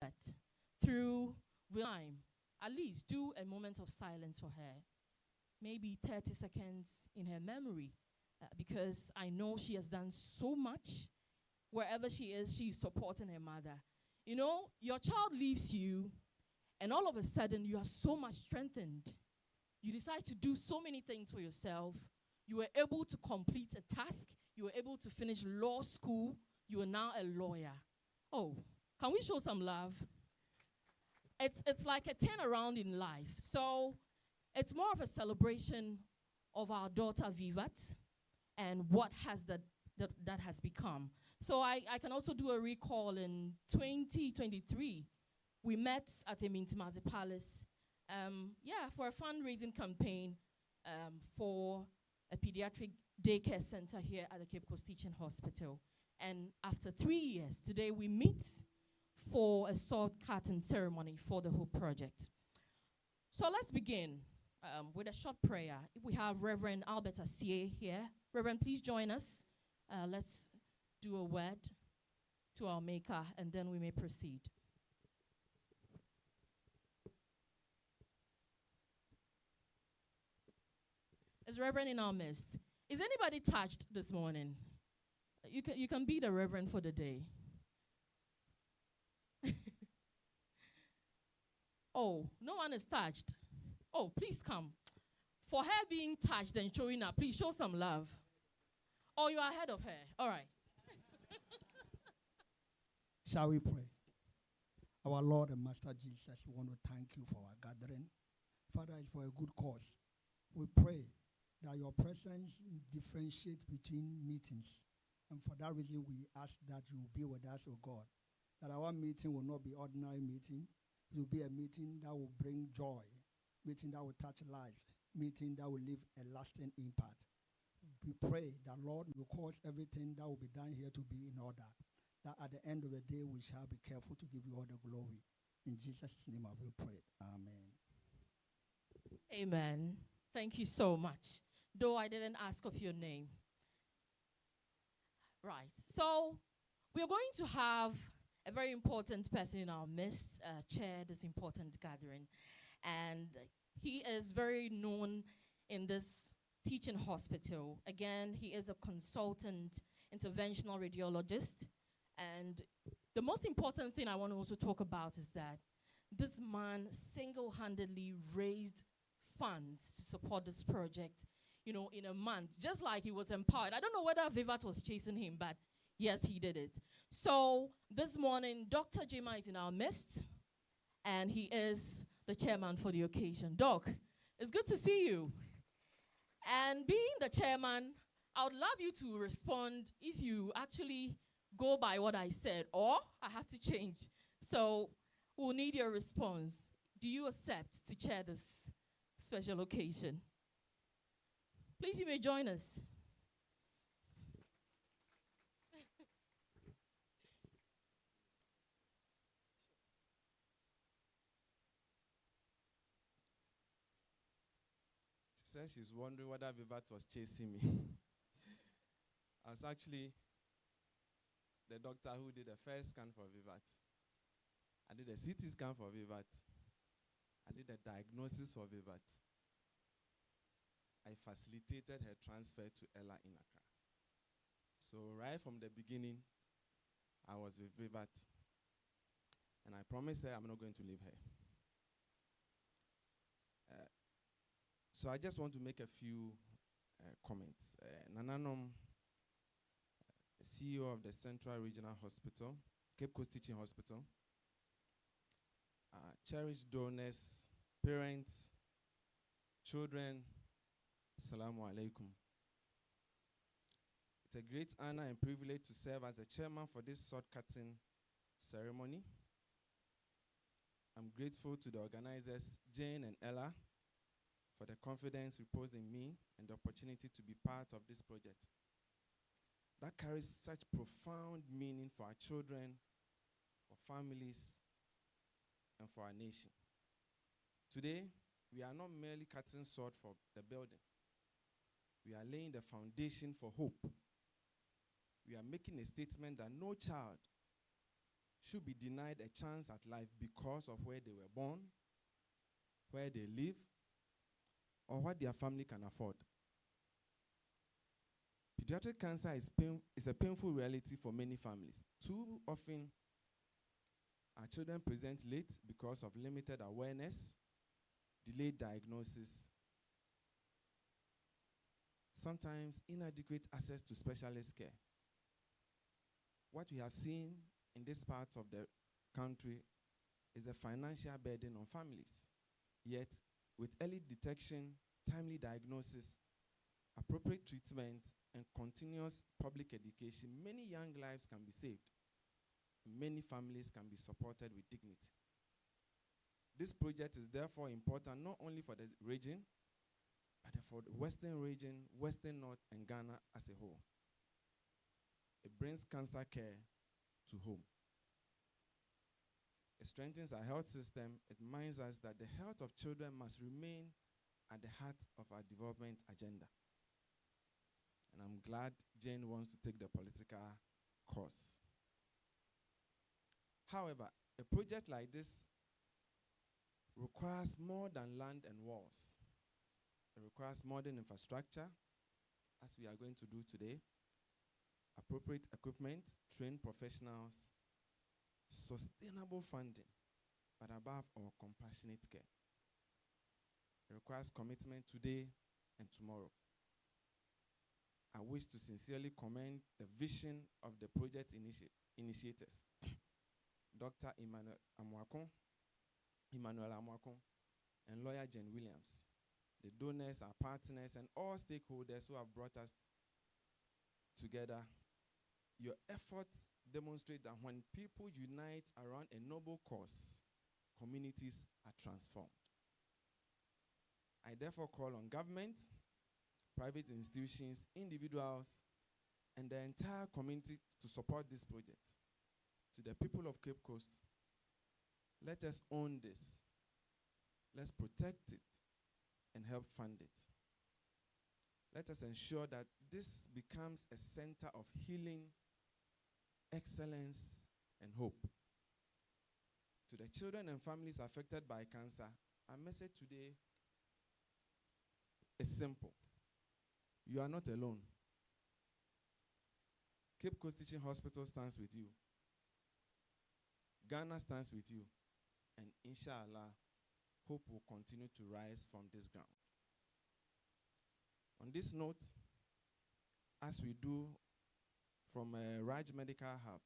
that through time, at least do a moment of silence for her, maybe 30 seconds in her memory, because I know she has done so much. Wherever she is, she's supporting her mother. You know, your child leaves you, and all of a sudden, you are so much strengthened. You decide to do so many things for yourself. You were able to complete a task. You were able to finish law school. You are now a lawyer. Oh, can we show some love? It's like a turnaround in life. So it's more of a celebration of our daughter Vivat and what has that has become. So I can also do a recall in 2023. We met at Emintimaze Palace, for a fundraising campaign for a pediatric daycare center here at the Cape Coast Teaching Hospital. And after 3 years, today we meet for a Sod-Cutting ceremony for the whole project. So let's begin with a short prayer. If we have Reverend Albert Asie here. Reverend, please join us. Let's do a word to our Maker, and then we may proceed. Is Reverend in our midst? Is anybody touched this morning? You can be the Reverend for the day. Oh, no one is touched. Oh, please come. For her being touched and showing up, please show some love. Oh, you are ahead of her. All right. Shall we pray? Our Lord and Master Jesus, we want to thank you for our gathering. Father, it's for a good cause. We pray that your presence differentiates between meetings. And for that reason, we ask that you be with us, O God. That our meeting will not be ordinary meeting. It will be a meeting that will bring joy, meeting that will touch lives, meeting that will leave a lasting impact. We pray that, Lord, you cause everything that will be done here to be in order. That at the end of the day, we shall be careful to give you all the glory. In Jesus' name I will pray. Amen. Amen. Thank you so much. Though I didn't ask of your name. Right. So we are going to have a very important person in our midst chair this important gathering. And he is very known in this teaching hospital. Again, he is a consultant interventional radiologist. And the most important thing I want to also talk about is that this man single-handedly raised funds to support this project, in a month, just like he was empowered. I don't know whether Vivat was chasing him, but yes, he did it. So this morning, Dr. Jima is in our midst, and he is the chairman for the occasion. Doc, it's good to see you. And being the chairman, I would love you to respond if you actually go by what I said, or I have to change. So we'll need your response. Do you accept to chair this special occasion? Please, you may join us. She said she's wondering whether Vivat was chasing me. I was actually the doctor who did the first scan for Vivat. I did a CT scan for Vivat. I did a diagnosis for Vivat. I facilitated her transfer to Ella in Accra. So right from the beginning, I was with Vivat. And I promised her I'm not going to leave her. So I just want to make a few comments. Nananom, CEO of the Central Regional Hospital, Cape Coast Teaching Hospital, cherished donors, parents, children, Assalamu alaikum. It's a great honor and privilege to serve as the chairman for this Sod-Cutting ceremony. I'm grateful to the organizers, Jane and Ella, for the confidence reposed in me and the opportunity to be part of this project. That carries such profound meaning for our children, for families, and for our nation. Today, we are not merely cutting sod for the building. We are laying the foundation for hope. We are making a statement that no child should be denied a chance at life because of where they were born, where they live, or what their family can afford. Pediatric cancer is a painful reality for many families. Too often, our children present late because of limited awareness, delayed diagnosis, sometimes inadequate access to specialist care. What we have seen in this part of the country is a financial burden on families. Yet, with early detection, timely diagnosis, appropriate treatment, and continuous public education, many young lives can be saved. Many families can be supported with dignity. This project is therefore important not only for the region, but for the Western region, Western North, and Ghana as a whole. It brings cancer care to home. It strengthens our health system. It reminds us that the health of children must remain at the heart of our development agenda. And I'm glad Jane wants to take the political course. However, a project like this requires more than land and walls. It requires modern infrastructure, as we are going to do today, appropriate equipment, trained professionals, sustainable funding, but above all, compassionate care. It requires commitment today and tomorrow. I wish to sincerely commend the vision of the project initiators, Dr. Emmanuel Amwakon, and lawyer Jane Williams, the donors, our partners, and all stakeholders who have brought us together. Your efforts demonstrate that when people unite around a noble cause, communities are transformed. I therefore call on government, private institutions, individuals, and the entire community to support this project. To the people of Cape Coast, let us own this. Let's protect it and help fund it. Let us ensure that this becomes a center of healing, excellence, and hope. To the children and families affected by cancer, our message today is simple. You are not alone. Cape Coast Teaching Hospital stands with you. Ghana stands with you. And inshallah, hope will continue to rise from this ground. On this note, as we do from Raj Medical Hub,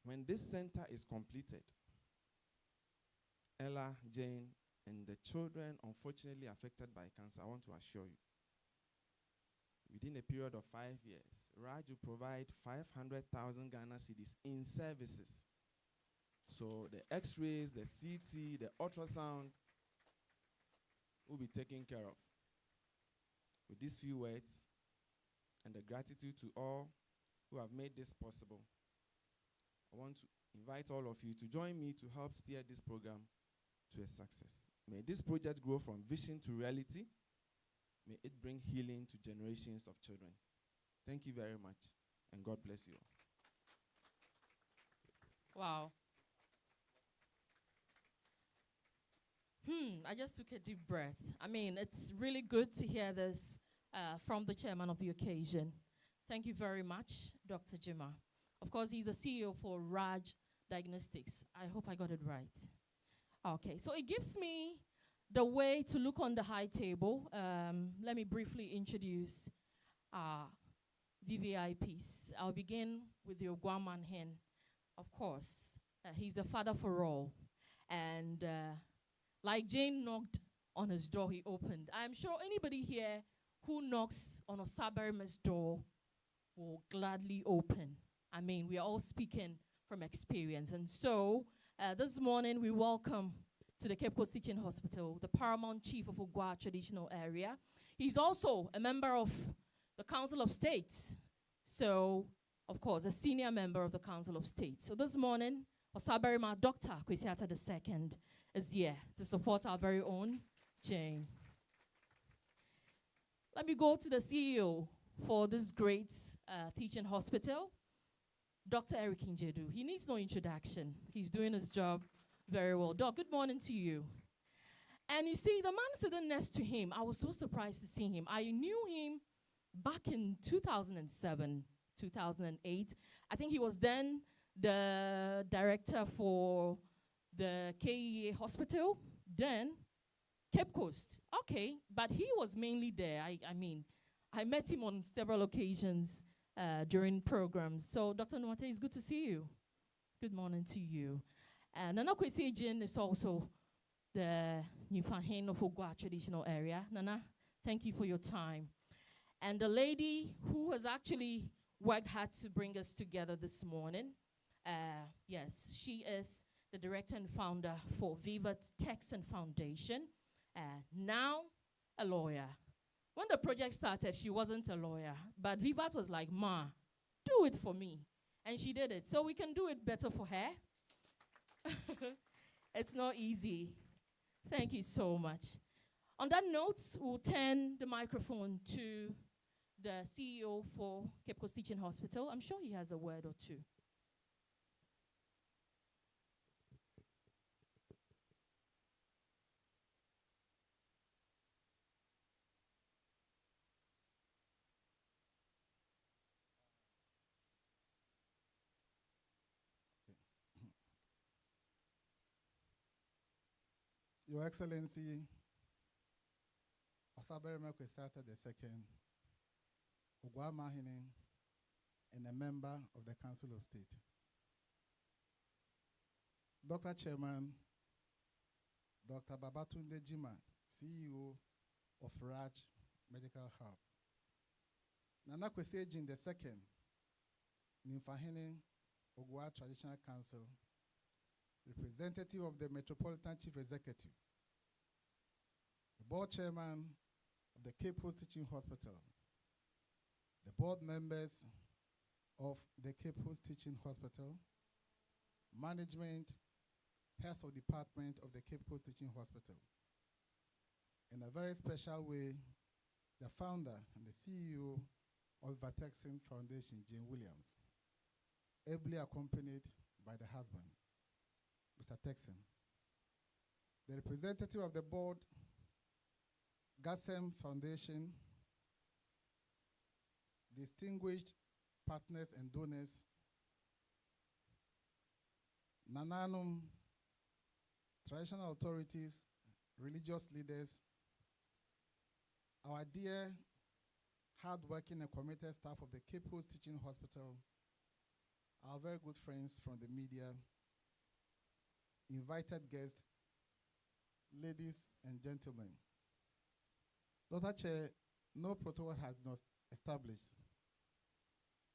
when this center is completed, Ella, Jane, and the children unfortunately affected by cancer, I want to assure you, within a period of 5 years, Raj will provide 500,000 Ghana cedis in services. So the x-rays, the CT, the ultrasound will be taken care of. With these few words and the gratitude to all who have made this possible, I want to invite all of you to join me to help steer this program to a success. May this project grow from vision to reality. May it bring healing to generations of children. Thank you very much, and God bless you all. Wow. I just took a deep breath. I mean, it's really good to hear this from the chairman of the occasion. Thank you very much, Dr. Jima. Of course, he's the CEO for Raj Diagnostics. I hope I got it right. Okay, so it gives me the way to look on the high table. Let me briefly introduce our VVIPs. I'll begin with the Ogwaman hen. Of course, he's the father for all. And like Jane knocked on his door, he opened. I'm sure anybody here who knocks on Osabarima's door will gladly open. I mean, we are all speaking from experience. And so this morning we welcome to the Cape Coast Teaching Hospital the Paramount Chief of Ogwa Traditional Area. He's also a member of the Council of States. So, of course, a senior member of the Council of States. So this morning, Osabarima Dr. Kwesiata II is here to support our very own Jane. Let me go to the CEO for this great teaching hospital. Dr. Eric Njedu. He needs no introduction. He's doing his job very well. Doc, good morning to you. And you see, the man sitting next to him, I was so surprised to see him. I knew him back in 2007, 2008. I think he was then the director for the KEA hospital, then Cape Coast. Okay, but he was mainly there. I mean, I met him on several occasions during programs. So, Dr. Nwate, it's good to see you. Good morning to you. And Nana Kwesi Ejin is also the Newfoundland of Ogwa traditional area. Nana, thank you for your time. And the lady who has actually worked hard to bring us together this morning, yes, she is the director and founder for Viva Texan Foundation, now a lawyer. When the project started, she wasn't a lawyer, but Vivat was like, Ma, do it for me. And she did it. So we can do it better for her. It's not easy. Thank you so much. On that note, we'll turn the microphone to the CEO for Cape Coast Teaching Hospital. I'm sure he has a word or two. Your Excellency, Osaberema Kwesata II, Ogwa Mahine, and a member of the Council of State. Dr. Chairman, Dr. Babatunde Jima, CEO of Raj Medical Hub. Nana Kwesi Ejin II, Nymphahine Ogwa Traditional Council, representative of the Metropolitan Chief Executive, the board chairman of the Cape Coast Teaching Hospital, the board members of the Cape Coast Teaching Hospital, management, heads of department of the Cape Coast Teaching Hospital. In a very special way, the founder and the CEO of Vatexin Foundation, Jane Williams, ably accompanied by the husband, Mr. Texan. The representative of the board, GASEM Foundation, distinguished partners and donors, Nananum, traditional authorities, religious leaders, our dear, hardworking and committed staff of the Cape Coast Teaching Hospital, our very good friends from the media, invited guests, ladies and gentlemen. Dr. Chair, no protocol has been established,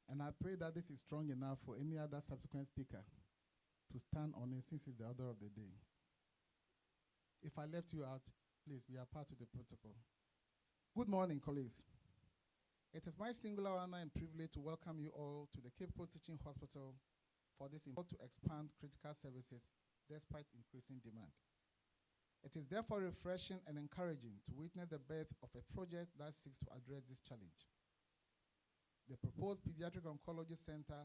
and I pray that this is strong enough for any other subsequent speaker to stand on it since it's the order of the day. If I left you out, please, we are part of the protocol. Good morning, colleagues. It is my singular honor and privilege to welcome you all to the Cape Coast Teaching Hospital for this effort to expand critical services despite increasing demand. It is therefore refreshing and encouraging to witness the birth of a project that seeks to address this challenge. The proposed Paediatric Oncology Center